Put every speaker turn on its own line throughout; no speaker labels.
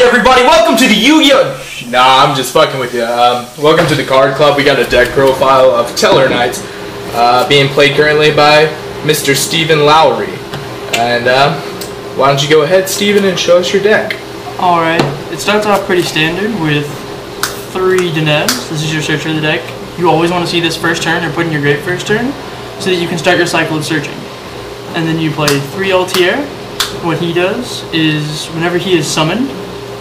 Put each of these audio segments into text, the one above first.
everybody, welcome to the Yu-Gi-Oh! Nah, I'm just fucking with you. Welcome to the card club. We got a deck profile of Satellarknights being played currently by Mr. Steven Lowry. And why don't you go ahead, Steven, and show us your deck.
Alright, it starts off pretty standard with 3 Denebs. This is your searcher of the deck. You always want to see this first turn or put in your grave first turn so that you can start your cycle of searching. And then you play 3 Altier. What he does is, whenever he is summoned,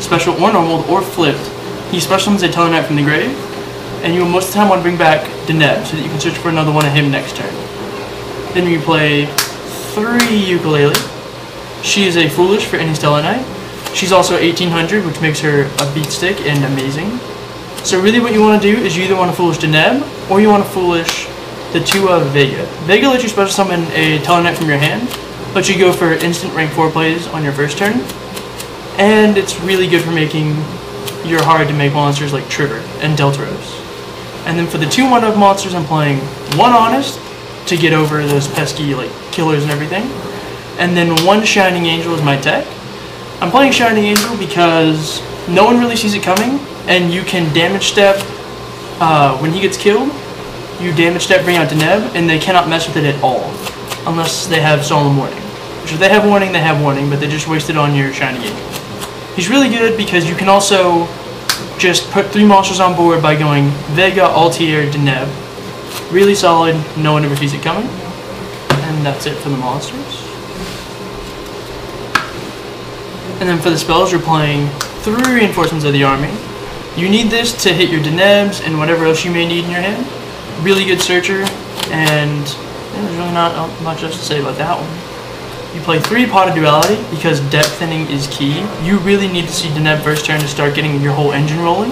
special or normal or flipped, he special summons a Satellarknight from the grave, and you will most of the time want to bring back Deneb so that you can search for another one of him next turn. Then you play 3 Ukulele. She is a foolish for any Satellarknight. She's also 1800, which makes her a beatstick and amazing. So really what you want to do is you either want to foolish Deneb, or you want to foolish the 2 of Vega. Vega lets you special summon a Satellarknight from your hand, lets you go for instant rank 4 plays on your first turn, and it's really good for making your hard to make monsters like Trigger and Deltaros. And then for the 2 1-of monsters, I'm playing 1 Honest to get over those pesky like killers and everything, and then 1 Shining Angel is my tech. I'm playing Shining Angel because no one really sees it coming, and you can damage step when he gets killed. You damage step, bring out Deneb, and they cannot mess with it at all unless they have Solemn Warning. Which if they have Warning, they have Warning, but they just wasted on your Shining Angel. He's really good because you can also just put 3 monsters on board by going Vega, Altier, Deneb. Really solid, no one ever sees it coming. And that's it for the monsters. And then for the spells, you're playing 3 Reinforcements of the Army. You need this to hit your Denebs and whatever else you may need in your hand. Really good searcher, and there's really not much else to say about that one. You play 3 Pot of Duality because deck thinning is key. You really need to see Deneb first turn to start getting your whole engine rolling,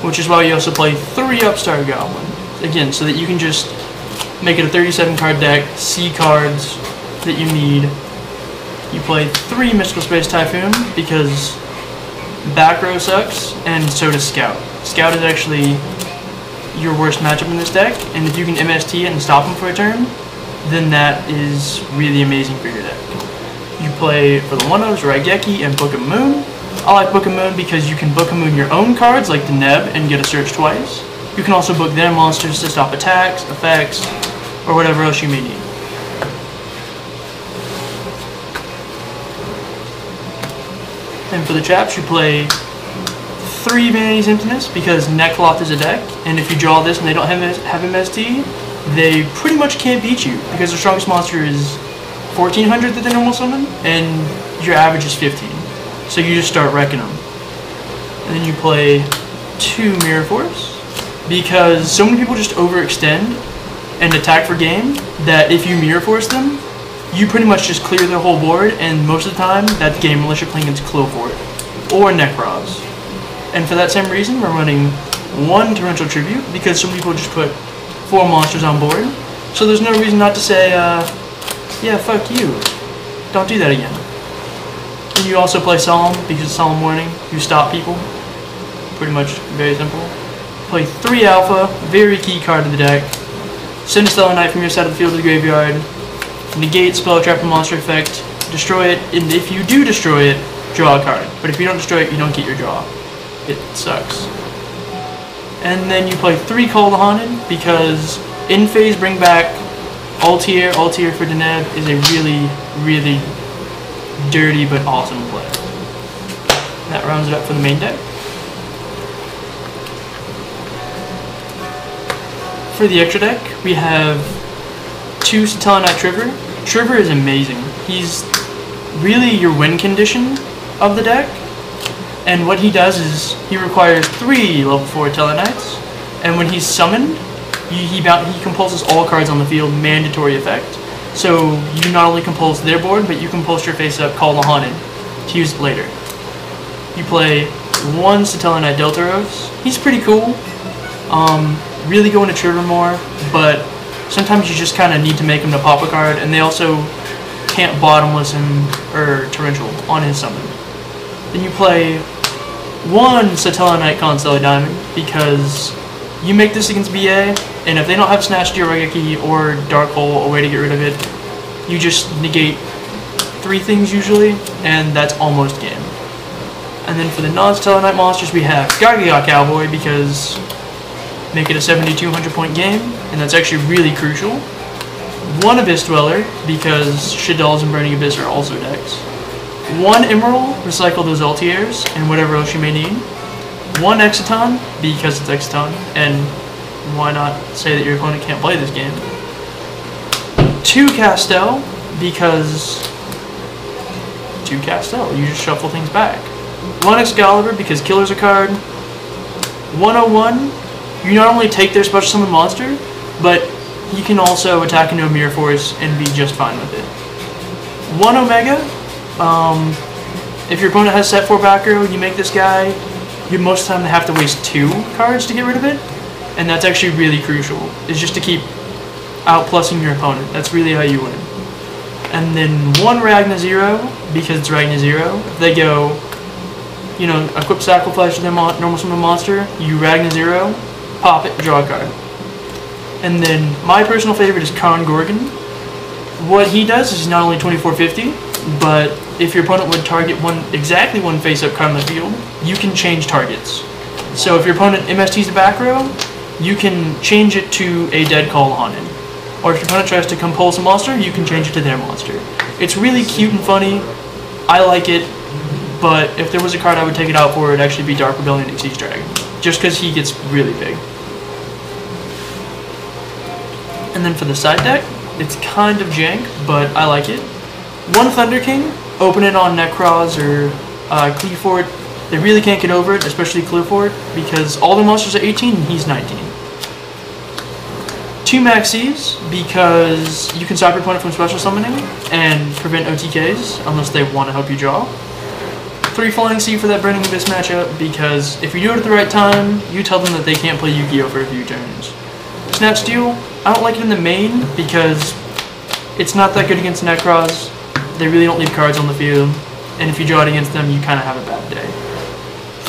which is why you also play 3 Upstart Goblin. Again, so that you can just make it a 37 card deck, see cards that you need. You play 3 Mystical Space Typhoon because back row sucks, and so does Scout. Scout is actually your worst matchup in this deck, and if you can MST it and stop him for a turn, then that is really amazing for your deck. You play for the 1-ofs Raigeki and Book of Moon. I like Book of Moon because you can Book of Moon your own cards like Deneb and get a search twice. You can also book their monsters to stop attacks, effects, or whatever else you may need. And for the traps, you play 3 Vanity's Emptiness because Neckcloth is a deck, and if you draw this and they don't have MST, they pretty much can't beat you because their strongest monster is 1400 that they normal summon, and your average is 15. So you just start wrecking them. And then you play 2 Mirror Force because so many people just overextend and attack for game that if you Mirror Force them, you pretty much just clear their whole board, and most of the time that's Game Militia playing against Clofort or Necros. And for that same reason, we're running 1 Torrential Tribute because some people just put 4 monsters on board. So there's no reason not to say, yeah, fuck you. Don't do that again. And you also play Solemn because it's Solemn Warning. You stop people. Pretty much very simple. Play 3 Alpha, very key card to the deck. Send a Satellarknight from your side of the field to the graveyard. Negate spell, trap, and monster effect. Destroy it, and if you do destroy it, draw a card. But if you don't destroy it, you don't get your draw. It sucks. And then you play 3 Call the Haunted because in phase bring back Altier. Altier for Deneb is a really, really dirty but awesome play. And that rounds it up for the main deck. For the extra deck, we have 2 Satellarknight Trigger. Trigger is amazing. He's really your win condition of the deck. And what he does is he requires 3 level 4 Satellarknights, and when he's summoned, he compulses all cards on the field, mandatory effect. So you not only compulse their board, but you compulse your face up, Call the Haunted, to use it later. You play 1 Satellarknight Deltaros. He's pretty cool. Really go into Trigger more, but sometimes you just kind of need to make him to pop a card, and they also can't bottomless him or torrential on his summon. Then you play 1 Satellarknight Constellar Diamond because you make this against BA, and if they don't have Snatch, Deer, Raigeki, or Dark Hole, a way to get rid of it, you just negate 3 things usually, and that's almost game. And then for the non-Stellarknight monsters, we have Gaga Cowboy, because make it a 7,200 point game, and that's actually really crucial. One Abyss Dweller, because Shaddolls and Burning Abyss are also decks. One Emerald, recycle those Altiers, and whatever else you may need. One Exciton, because it's Exciton, and why not say that your opponent can't play this game. Two Castel, because two Castel, you just shuffle things back. One Excalibur, because killer's a card. 101, you not only take their special summon monster, but you can also attack into a Mirror Force and be just fine with it. One Omega, if your opponent has set 4 back row, you make this guy, you most of the time have to waste 2 cards to get rid of it, and that's actually really crucial. It's just to keep outplussing your opponent. That's really how you win. And then one Ragna Zero, because it's Ragna Zero. If they go, you know, equip sacrifice to their normal summon monster, you Ragna Zero, pop it, draw a card. And then my personal favorite is Khan Gorgon. What he does is not only 2450, but if your opponent would target exactly one face-up card on the field, you can change targets. So if your opponent MSTs the back row, you can change it to a dead call on him. Or if your opponent tries to compulse a monster, you can change it to their monster. It's really cute and funny. I like it, but if there was a card I would take it out for, it'd actually be Dark Rebellion Xyz Dragon, just because he gets really big. And then for the side deck, it's kind of jank, but I like it. One Thunder King, open it on Necroz or Clearfort. They really can't get over it, especially Clearfort, because all the monsters are 18 and he's 19. Two Maxis, because you can stop your opponent from special summoning and prevent OTKs, unless they want to help you draw. 3 Flying Sea for that Burning Abyss matchup, because if you do it at the right time, you tell them that they can't play Yu-Gi-Oh! For a few turns. Snatch Steal, I don't like it in the main, because it's not that good against Necroz. They really don't leave cards on the field, and if you draw it against them, you kind of have a bad day.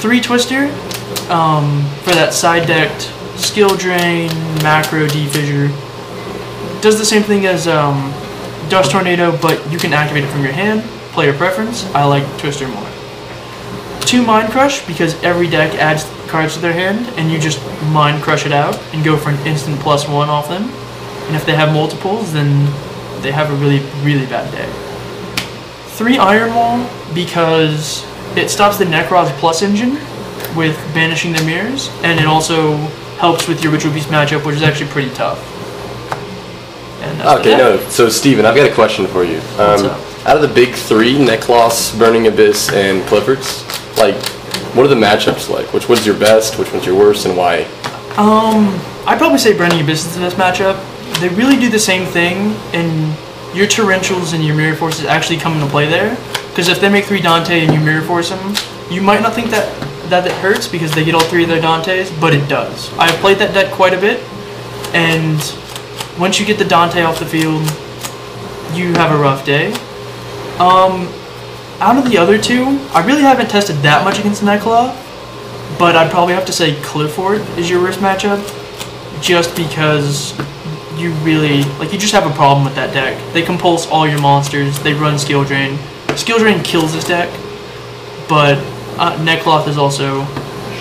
3 Twister, for that side-decked Skill Drain, Macro Defissure. Does the same thing as Dust Tornado, but you can activate it from your hand, player preference. I like Twister more. 2 Mind Crush, because every deck adds cards to their hand, and you just Mind Crush it out and go for an instant +1 off them. And if they have multiples, then they have a really, really bad day. 3 Iron Wall, because it stops the Necroz Plus engine with banishing their mirrors, and it also helps with your Ritual Beast matchup, which is actually pretty tough. And that's
okay, no. So, Steven, I've got a question for you. Out of the big 3, Necklace, Burning Abyss, and Cliffords, like, what are the matchups like? Which one's your best, which one's your worst, and why?
I'd probably say Burning Abyss is the best matchup. They really do the same thing, and your Torrentials and your Mirror Forces actually come into play there. Because if they make 3 Dante and you Mirror Force them, you might not think that hurts because they get all 3 of their Dantes, but it does. I've played that deck quite a bit, and once you get the Dante off the field, you have a rough day. Out of the other 2, I really haven't tested that much against Nightclaw, but I'd probably have to say Clifford is your worst matchup, just because you really, you just have a problem with that deck. They compulse all your monsters, they run Skill Drain. Skill Drain kills this deck, but Neckcloth is also,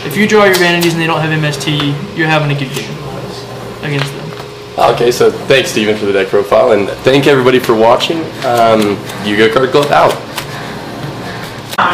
if you draw your Vanities and they don't have MST, you're having a good game against them.
Okay, so thanks, Steven, for the deck profile, and thank everybody for watching. Yu-Gi-Oh! Card Club out.